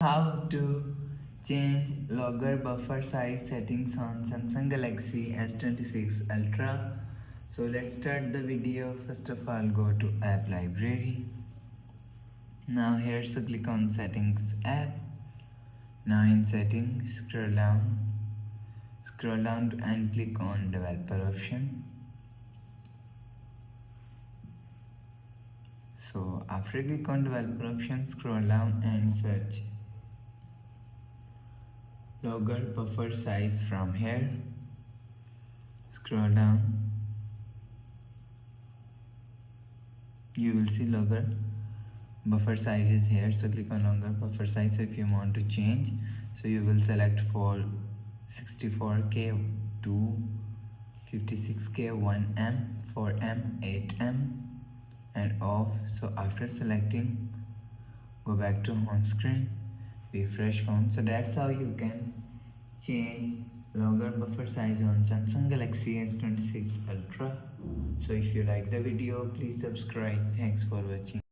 How to change logger buffer size settings on Samsung Galaxy S26 Ultra. So let's start the video. First of all, go to app library. Now here, so click on settings app. Now in settings, scroll down and click on developer option. So after click on developer option, scroll down and search logger buffer size from here. Scroll down, you will see logger buffer size is here, so click on logger buffer size. So if you want to change, so you will select for 64K, 2, 56K, 1M, 4M, 8M and off. So after selecting, go back to home screen, refresh phone. So that's how you can change logger buffer size on Samsung Galaxy S26 Ultra. So if you like the video, please subscribe. Thanks for watching.